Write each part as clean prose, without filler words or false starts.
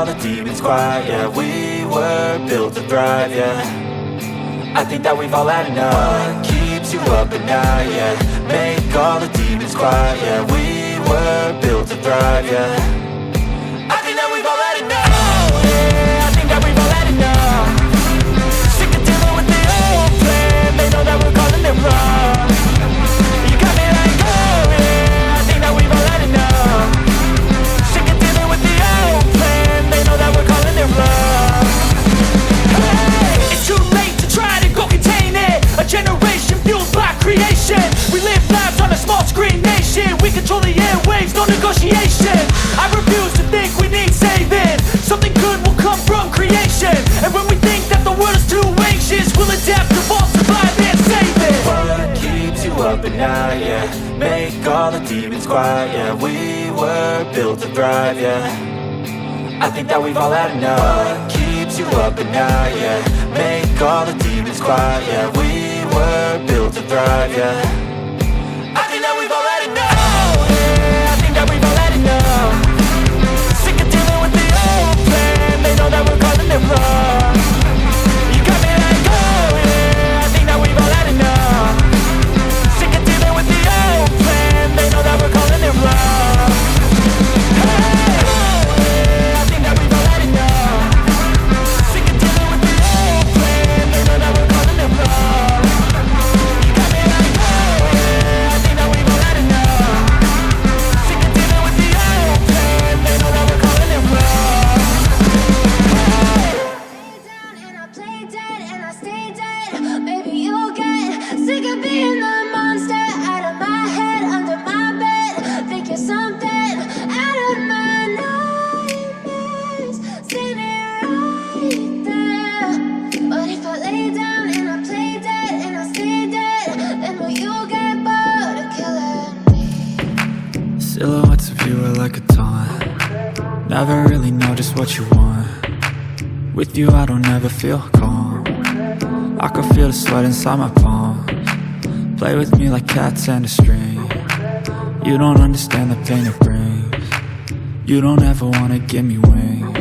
all the demons quiet, yeah. We were built to thrive, yeah. I think that we've all had enough. What keeps you up at night, yeah. Make all the demons quiet, yeah. We were built to thrive, yeah. I think that we've all had enough, yeah. I think that we've all had enough. Sick of dealing with the old plan. They know that we're calling it wrong. You got me like, oh yeah. I think that we've all had enough. Sick of dealing with the old plan. They know that we're calling it wrong. Hey, it's too late to try to go contain it. A generation fueled by creation. We live lives on a small screen nation. We control the airwaves, no negotiation. I refuse to think we need saving. Something good will come from creation. And when we think that the world is too anxious, we'll adapt, evolve, survive and save it. What keeps you up at night, yeah. Make all the demons quiet, yeah. We were built to thrive, yeah. I think that we've all had enough. What keeps you up at night, yeah. Make all the demons quiet, yeah. We were built to thrive, yeah. I think that we've all had enough, yeah. I think that we've all had enough. Sick of dealing with the old plan. They know that we're calling it wrong. You got me like, oh yeah. I think that we've all had enough. Sick of dealing with the old plan. They know that we're calling it wrong. Hey, oh yeah. I think that we've all had enough. Sick of dealing with the old plan. They know that we're calling it wrong. You got me like, oh yeah. I think that we've all had enough. Sick of dealing with the old plan. They know that we're calling it wrong. And I play dead and I stay dead. Maybe you'll get sick of being the monster out of my head, under my bed. Think you're something out of my nightmares. Standing right there. But if I lay down and I play dead and I stay dead, then will you get bored of killing me? Silhouettes of you are like a taunt. Never really know just what you want. With you I don't ever feel calm. I can feel the sweat inside my palms. Play with me like cats and a string. You don't understand the pain it brings. You don't ever wanna give me wings.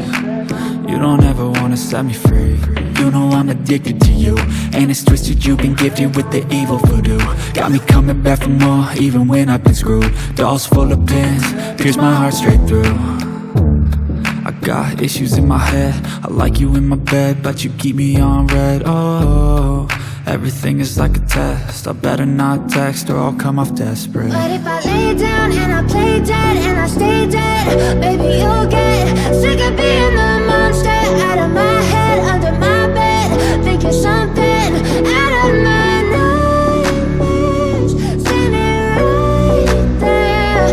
You don't ever wanna set me free. You know I'm addicted to you, and it's twisted you've been gifted with the evil voodoo. Got me coming back for more, even when I've been screwed. Dolls full of pins, pierce my heart straight through. I got issues in my head, I like you in my bed, but you keep me on red. Oh, everything is like a test. I better not text or I'll come off desperate. But if I lay down and I play dead and I stay dead, maybe you'll get sick of being the monster out of my head, under my bed. Think you're something out of my nightmares. Standing right there.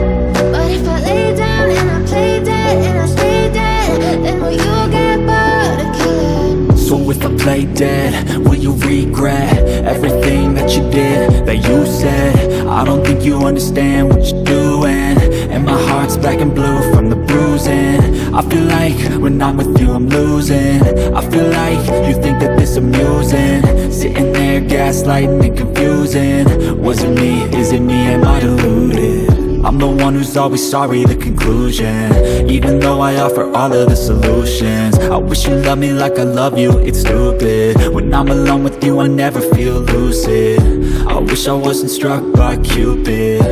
But if I lay down and I play dead and I stay dead, then will you get bored of killing me? So if I play dead, will you regret everything that you did, that you said? I don't think you understand what you're doing, and my heart's black and blue from the bruising. I feel like when I'm with you I'm losing. I feel like you think that this amusing. Sitting there gaslighting and confusing. Was it me? Is it me? Am I deluded? I'm the one who's always sorry, the conclusion. Even though I offer all of the solutions. I wish you loved me like I love you, it's stupid. When I'm alone with you I never feel lucid. I wish I wasn't struck by Cupid.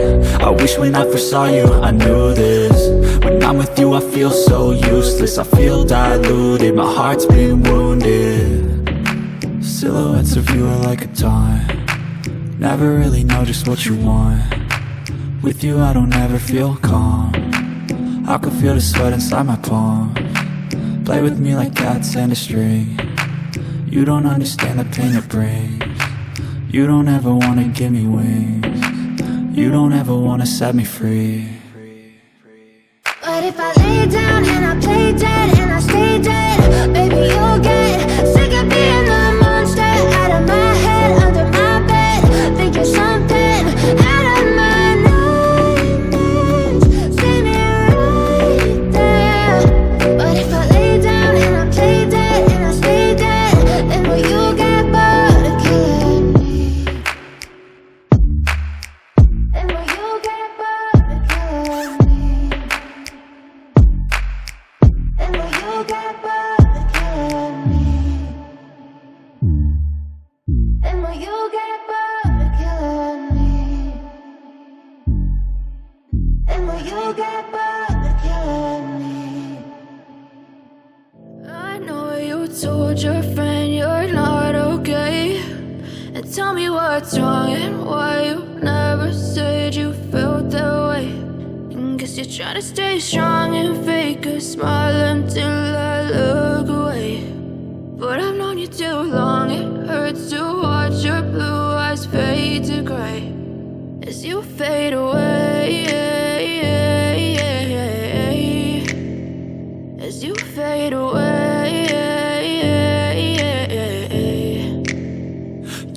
I wish when I first saw you I knew this. When I'm with you I feel so useless. I feel diluted, my heart's been wounded. Silhouettes of you are like a taunt. Never really know just what you want. With you I don't ever feel calm. I can feel the sweat inside my palms. Play with me like cats and a string. You don't understand the pain it brings. You don't ever wanna give me wings. You don't ever wanna set me free. But if I lay down and I play dead and I stay dead, maybe you'll get sick of being the monster out of my head, under my bed. Think you're something out of my nightmares. Standing right there. But if I lay down and I play dead and I stay dead, then will you get bored of killing me? Then will you get bored of killing me? And will you get told your friend you're not okay? And tell me what's wrong and why you never said you felt that way. And guess you're trying to stay strong and fake a smile until I look away. But I've known you too long, it hurts to watch your blue eyes fade to gray as you fade away, as you fade away.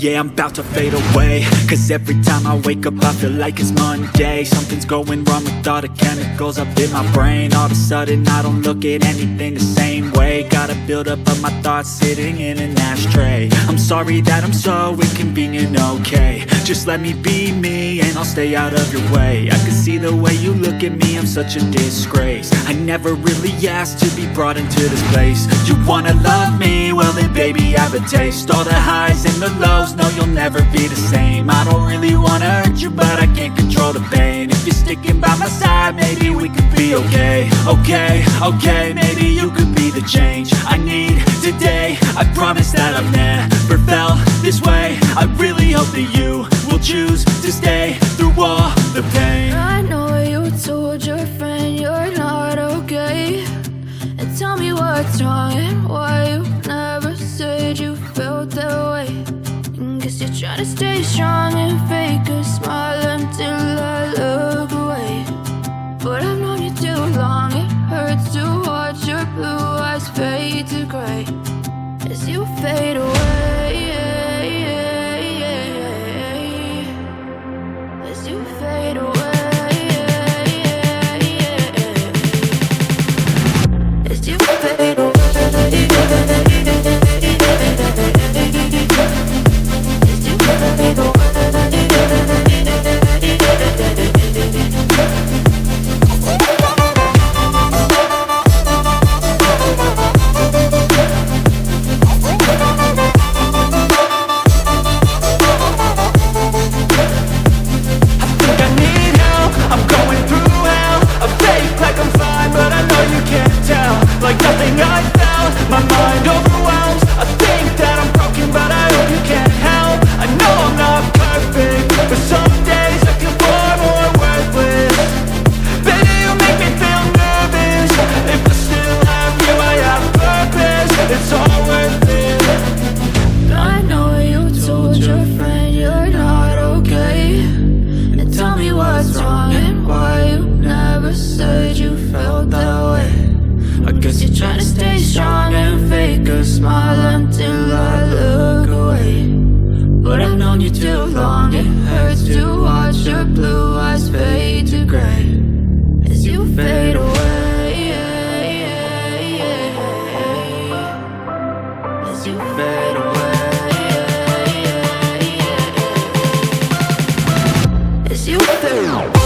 Yeah, I'm about to fade away, cause every time I wake up I feel like it's Monday. Something's going wrong with all the chemicals up in my brain. All of a sudden I don't look at anything the same way. Got a buildup of my thoughts sitting in an ashtray. I'm sorry that I'm so inconvenient, okay? Just let me be me and I'll stay out of your way. I can see the way you look at me, I'm such a disgrace. I never really asked to be brought into this place. You wanna love me? Well then baby I have a taste. All the highs and the lows, no you'll never be the same. I don't really wanna hurt you but I can't control the pain. If you're sticking by my side maybe we could be okay. Okay, maybe you could be the change I need today. I promise that I've never felt this way. I really hope that you will choose to stay through all the pain. I know you told your friend you're not okay. And tell me what's wrong and why you never said you felt that way. And guess you're trying to stay strong and fake a smile until I look away. But I've known you too long, it hurts to watch your blue eyes fade to gray as you fade away, as you fade away, as you fade away, as you fade away. Like nothing I felt, my mind overwhelms. I think that I'm broken, but I hope you can't help. I know I'm not perfect, but some days I feel far more worthless. Baby, you make me feel nervous. If I still have you, I have purpose. It's all worth it. I know you told your friend you're not okay. And tell me what's wrong and why you never said you felt that way. I guess you're trying to stay strong and fake a smile until I look away. But I've known you too long, it hurts to watch your blue eyes fade to gray as you fade away, as you fade away, as you fade away.